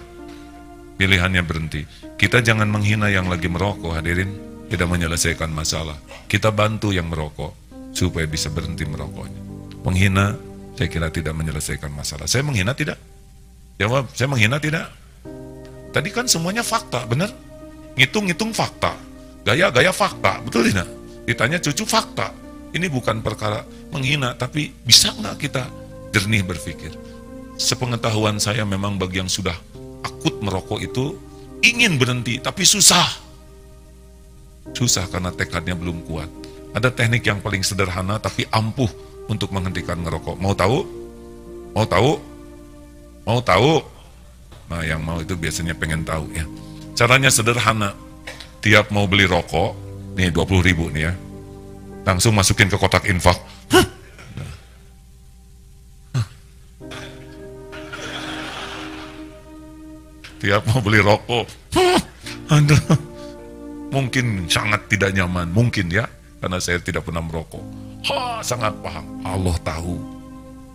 Speaker 2: pilihannya berhenti. Kita jangan menghina yang lagi merokok, hadirin. Tidak menyelesaikan masalah. Kita bantu yang merokok supaya bisa berhenti merokoknya. Menghina, saya kira tidak menyelesaikan masalah. Saya menghina tidak? Jawab, saya menghina tidak? Tadi kan semuanya fakta, benar? Ngitung-ngitung fakta. Gaya-gaya fakta, betul tidak? Ditanya cucu fakta. Ini bukan perkara menghina, tapi bisa nggak kita jernih berpikir? Sepengetahuan saya memang bagi yang sudah akut merokok itu ingin berhenti, tapi susah. Susah karena tekadnya belum kuat. Ada teknik yang paling sederhana tapi ampuh untuk menghentikan ngerokok. Mau tahu? Mau tahu? Mau tahu? Nah, yang mau itu biasanya pengen tahu ya. Caranya sederhana. Tiap mau beli rokok, nih 20.000 nih ya. Langsung masukin ke kotak infak. Tiap mau beli rokok. Aduh. Mungkin sangat tidak nyaman, mungkin ya, karena saya tidak pernah merokok. Sangat paham. Allah tahu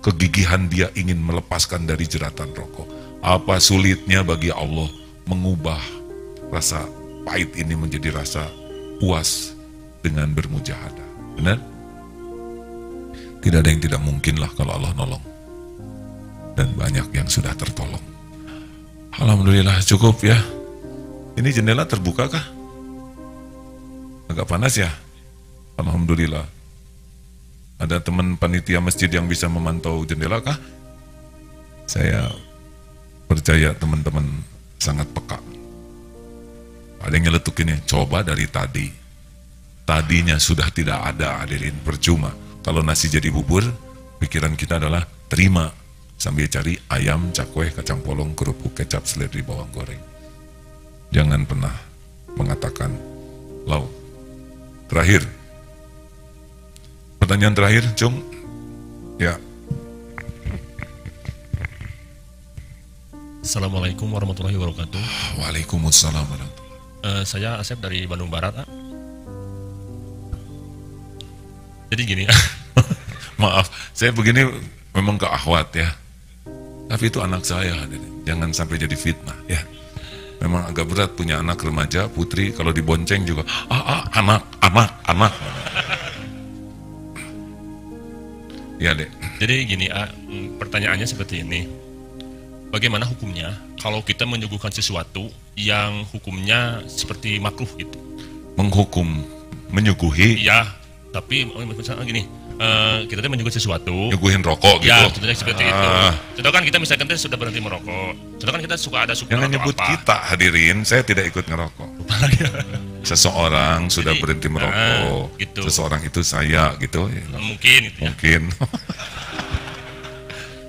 Speaker 2: kegigihan dia ingin melepaskan dari jeratan rokok. Apa sulitnya bagi Allah mengubah rasa pahit ini menjadi rasa puas dengan bermujahadah. Benar? Tidak ada yang tidak mungkin lah kalau Allah nolong. Dan banyak yang sudah tertolong. Alhamdulillah, cukup ya. Ini jendela terbuka kah? Agak panas ya? Alhamdulillah. Ada teman panitia masjid yang bisa memantau jendela kah? Saya percaya teman-teman sangat peka. Ada yang nyeletuk ini, coba dari tadi. Tadinya sudah tidak ada, hadirin, percuma. Kalau nasi jadi bubur, pikiran kita adalah terima. Sambil cari ayam, cakwe, kacang polong, kerupuk, kecap, seledri, bawang goreng. Jangan pernah mengatakan, lau. Terakhir, pertanyaan terakhir, Cung. Ya.
Speaker 6: Assalamualaikum warahmatullahi wabarakatuh.
Speaker 2: Waalaikumsalam warahmatullahi.
Speaker 6: Saya Asep dari Bandung Barat. Jadi gini,
Speaker 2: maaf, saya begini memang ke akhwat ya. Tapi itu anak saya, jangan sampai jadi fitnah ya. Memang agak berat punya anak remaja, putri, kalau dibonceng juga, anak. Ya, Dek.
Speaker 6: Jadi gini, pertanyaannya seperti ini. Bagaimana hukumnya kalau kita menyuguhkan sesuatu yang hukumnya seperti makruh gitu?
Speaker 2: Menghukum, menyuguhi?
Speaker 6: Iya, tapi misalnya gini, kita menyuguhi sesuatu,
Speaker 2: nyuguhin rokok gitu.
Speaker 6: Ya, contohnya seperti itu. Contoh kan kita misalkan sudah berhenti merokok. Contoh kan kita suka ada suka.
Speaker 2: Jangan nyebut apa. Kita hadirin, saya tidak ikut ngerokok. Seseorang sudah berhenti merokok. Gitu. Seseorang itu saya gitu.
Speaker 6: Mungkin. Itu
Speaker 2: mungkin.
Speaker 6: Ya.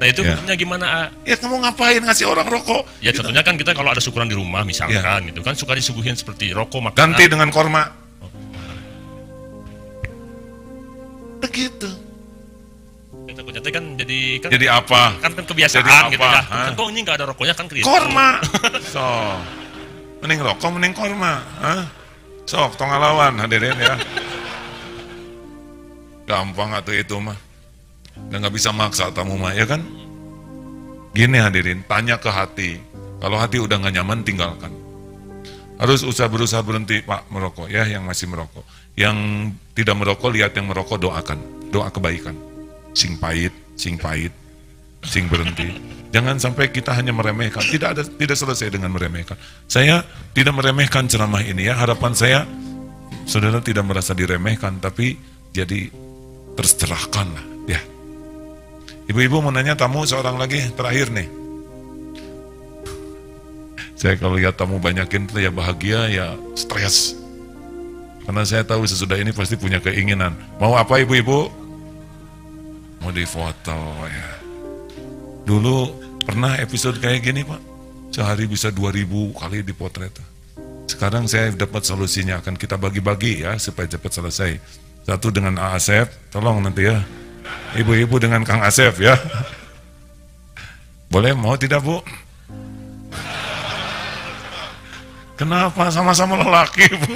Speaker 6: Nah itu hukumnya gimana?
Speaker 2: Ya kamu ngapain ngasih orang rokok?
Speaker 6: Ya contohnya kan kita kalau ada syukuran di rumah misalkan gitu kan suka disuguhin seperti rokok makanan.
Speaker 2: Ganti dengan korma. Begitu.
Speaker 6: Takutnya kan kan
Speaker 2: jadi apa?
Speaker 6: Kan kebiasaan gitu ya. Kan kok ini nggak ada rokoknya kan Kristus.
Speaker 2: Korma. So, mending rokok, mending korma. Sok, tong ngalawan hadirin ya. Gampang atuh itu mah. Dan nggak bisa maksa tamu mah ya kan? Gini hadirin, tanya ke hati. Kalau hati udah nggak nyaman, tinggalkan. Harus berusaha berhenti Pak merokok ya, yang masih merokok. Yang tidak merokok, lihat yang merokok, doakan. Doa kebaikan. Sing pahit, sing berhenti. Jangan sampai kita hanya meremehkan. Tidak selesai dengan meremehkan. Saya tidak meremehkan ceramah ini ya. Harapan saya, saudara tidak merasa diremehkan, tapi jadi tercerahkan lah ya. Ibu-ibu mau nanya tamu seorang lagi terakhir nih. Saya kalau lihat tamu banyakin ya bahagia ya stres. Karena saya tahu sesudah ini pasti punya keinginan. Mau apa ibu-ibu? Mau difoto ya. Dulu pernah episode kayak gini Pak. Sehari bisa 2000 kali dipotret. Sekarang saya dapat solusinya, akan kita bagi-bagi ya supaya cepat selesai. Satu dengan Asep, tolong nanti ya. Ibu-ibu dengan Kang Asep ya. Boleh, mau tidak Bu? Kenapa sama-sama lelaki Bu?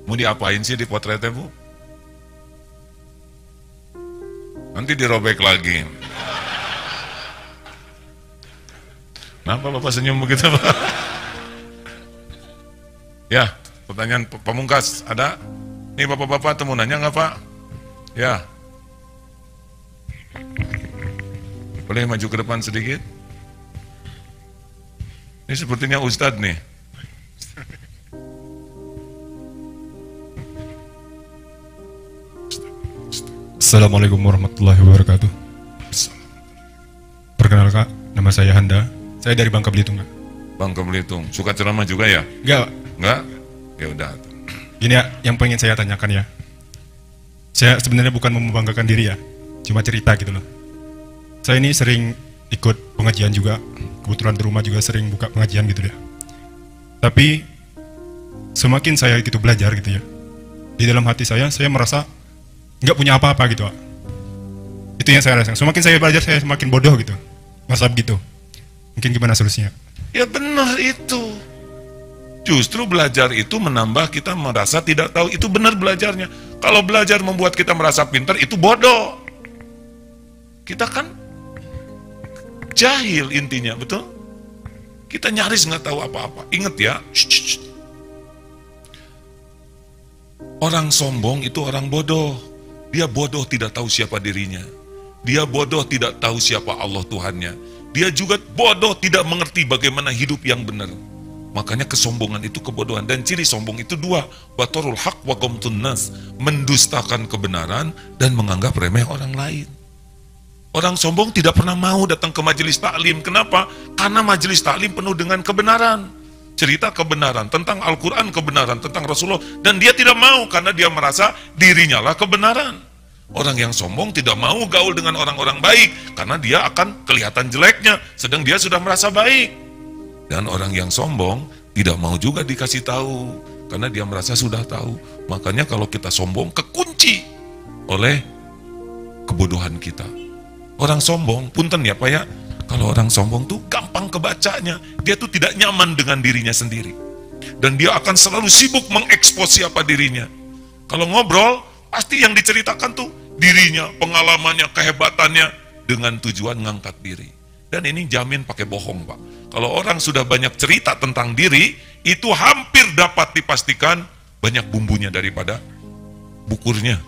Speaker 2: Mau diapain sih di potretnya Bu? Nanti dirobek lagi. Kenapa Bapak senyum begitu Pak? Ya, pertanyaan pamungkas ada? Nih Bapak-bapak temu nanya nggak Pak? Ya. Boleh maju ke depan sedikit? Ini sepertinya Ustadz nih.
Speaker 7: Assalamualaikum warahmatullahi wabarakatuh. Perkenalkan, nama saya Handa. Saya dari Bangka Belitung.
Speaker 2: Bangka Belitung. Suka ceramah juga ya? Enggak? Ya udah.
Speaker 7: Gini ya, yang pengen saya tanyakan ya. Saya sebenarnya bukan membanggakan diri ya, cuma cerita gitu loh. Saya ini sering ikut pengajian juga, kebetulan di rumah juga sering buka pengajian gitu ya. Tapi semakin saya gitu belajar gitu ya, di dalam hati saya merasa nggak punya apa-apa gitu Pak. Itu yang saya rasakan. Semakin saya belajar saya semakin bodoh gitu, masa begitu. Mungkin gimana solusinya?
Speaker 2: Ya benar itu. Justru belajar itu menambah kita merasa tidak tahu. Itu benar belajarnya. Kalau belajar membuat kita merasa pintar, itu bodoh. Kita kan jahil intinya, betul? Kita nyaris nggak tahu apa-apa. Ingat ya, orang sombong itu orang bodoh. Dia bodoh tidak tahu siapa dirinya. Dia bodoh tidak tahu siapa Allah Tuhannya. Dia juga bodoh tidak mengerti bagaimana hidup yang benar. Makanya kesombongan itu kebodohan. Dan ciri sombong itu dua. Batorul haq wa ghamtun nas. Mendustakan kebenaran dan menganggap remeh orang lain. Orang sombong tidak pernah mau datang ke majelis taklim. Kenapa? Karena majelis taklim penuh dengan kebenaran. Cerita kebenaran, tentang Al-Quran kebenaran, tentang Rasulullah. Dan dia tidak mau karena dia merasa dirinya lah kebenaran. Orang yang sombong tidak mau gaul dengan orang-orang baik karena dia akan kelihatan jeleknya, sedang dia sudah merasa baik. Dan orang yang sombong tidak mau juga dikasih tahu karena dia merasa sudah tahu. Makanya kalau kita sombong kekunci oleh kebodohan kita. Orang sombong, punten ya Pak ya, kalau orang sombong tuh gampang kebacanya. Dia tuh tidak nyaman dengan dirinya sendiri. Dan dia akan selalu sibuk mengekspos siapa dirinya. Kalau ngobrol, pasti yang diceritakan tuh dirinya, pengalamannya, kehebatannya, dengan tujuan ngangkat diri. Dan ini jamin pakai bohong Pak. Kalau orang sudah banyak cerita tentang diri, itu hampir dapat dipastikan banyak bumbunya daripada bukurnya.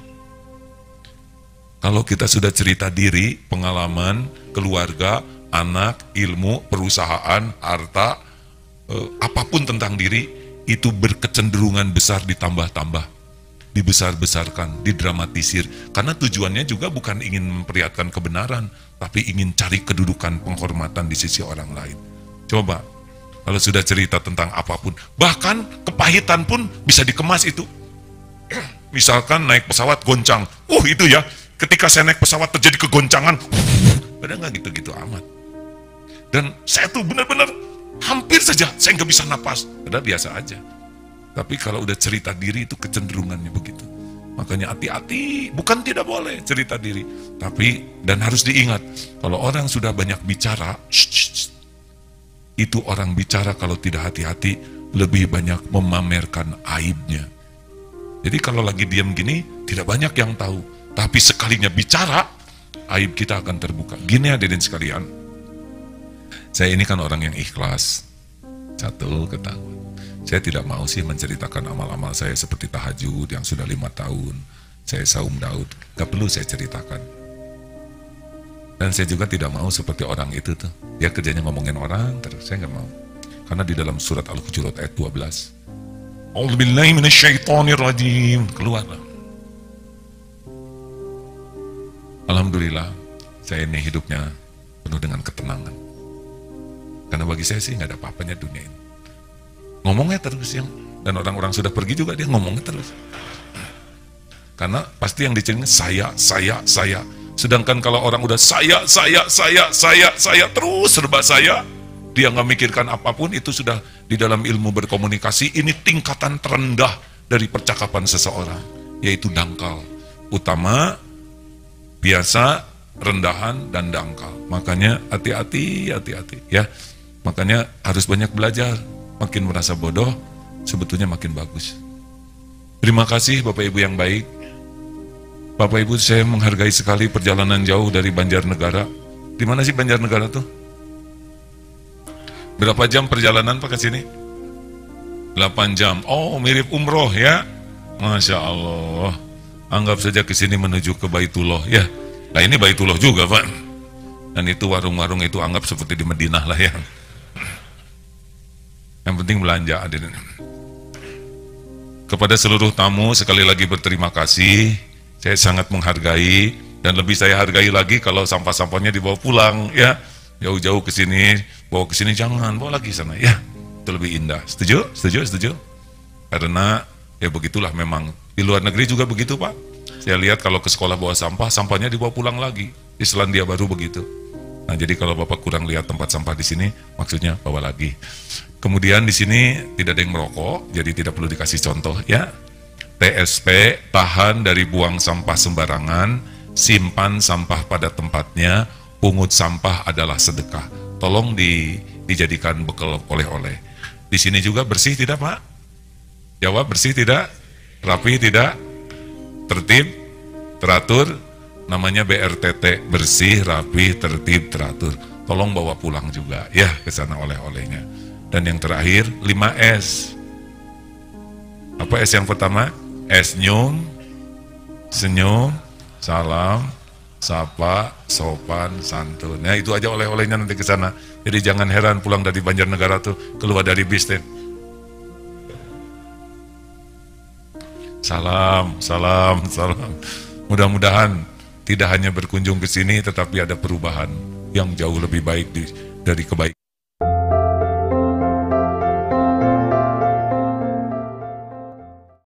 Speaker 2: Kalau kita sudah cerita diri, pengalaman, keluarga, anak, ilmu, perusahaan, harta, apapun tentang diri, itu berkecenderungan besar ditambah-tambah, dibesar-besarkan, didramatisir. Karena tujuannya juga bukan ingin memperlihatkan kebenaran, tapi ingin cari kedudukan, penghormatan di sisi orang lain. Coba, kalau sudah cerita tentang apapun, bahkan kepahitan pun bisa dikemas itu. Misalkan naik pesawat goncang, itu ya, ketika saya naik pesawat terjadi kegoncangan, padahal nggak gitu-gitu amat. Dan saya tuh benar-benar hampir saja saya nggak bisa napas, padahal biasa aja. Tapi kalau udah cerita diri itu kecenderungannya begitu. Makanya hati-hati, bukan tidak boleh cerita diri, tapi dan harus diingat, kalau orang sudah banyak bicara, itu orang bicara kalau tidak hati-hati lebih banyak memamerkan aibnya. Jadi kalau lagi diam gini, tidak banyak yang tahu, tapi sekalinya bicara, aib kita akan terbuka. Gini hadirin sekalian, saya ini kan orang yang ikhlas, satu ketahuan. Saya tidak mau sih menceritakan amal-amal saya seperti tahajud yang sudah 5 tahun. Saya saum Daud, gak perlu saya ceritakan. Dan saya juga tidak mau seperti orang itu tuh. Dia kerjanya ngomongin orang terus, saya gak mau. Karena di dalam surat Al-Hujurat ayat 12, A'udzubillahi minasyaitonirrajim, keluarlah. Alhamdulillah, saya ini hidupnya penuh dengan ketenangan. Karena bagi saya sih gak ada apa-apanya dunia ini. Ngomongnya terus yang, dan orang-orang sudah pergi juga dia ngomongnya terus. Karena pasti yang dicengin saya. Sedangkan kalau orang udah saya terus serba saya, dia nggak mikirkan apapun, itu sudah di dalam ilmu berkomunikasi ini tingkatan terendah dari percakapan seseorang, yaitu dangkal. Utama, biasa, rendahan dan dangkal. Makanya hati-hati ya. Makanya harus banyak belajar. Makin merasa bodoh, sebetulnya makin bagus. Terima kasih Bapak Ibu yang baik. Bapak Ibu, saya menghargai sekali perjalanan jauh dari Banjarnegara. Di mana sih Banjarnegara tuh? Berapa jam perjalanan Pak ke sini? 8 jam. Oh, mirip umroh ya? Masya Allah. Anggap saja ke sini menuju ke Baitullah ya. Nah ini Baitullah juga Pak. Dan itu warung-warung itu anggap seperti di Madinah lah ya. Yang penting belanja hadirin. Kepada seluruh tamu sekali lagi berterima kasih. Saya sangat menghargai, dan lebih saya hargai lagi kalau sampah-sampahnya dibawa pulang ya. Jauh-jauh ke sini, bawa ke sini jangan, bawa lagi sana ya. Itu lebih indah. Setuju? Karena ya begitulah memang. Di luar negeri juga begitu Pak. Saya lihat kalau ke sekolah bawa sampah, sampahnya dibawa pulang lagi. Di Selandia Baru begitu. Nah, jadi kalau Bapak kurang lihat tempat sampah di sini, maksudnya bawa lagi. Kemudian di sini tidak ada yang merokok, jadi tidak perlu dikasih contoh ya. TSP, tahan dari buang sampah sembarangan, simpan sampah pada tempatnya, pungut sampah adalah sedekah. Tolong dijadikan bekal oleh-oleh. Di sini juga bersih tidak Pak? Jawab bersih tidak? Rapi tidak? Tertib? Teratur? Namanya BRTT, bersih, rapi, tertib, teratur. Tolong bawa pulang juga ya ke sana oleh-olehnya. Dan yang terakhir 5S. Apa S yang pertama? Senyum, senyum, salam, sapa, sopan, santun. Nah itu aja oleh-olehnya nanti ke sana. Jadi jangan heran pulang dari Banjarnegara tuh keluar dari bis deh. Salam. Mudah-mudahan tidak hanya berkunjung ke sini, tetapi ada perubahan yang jauh lebih baik dari kebaikan.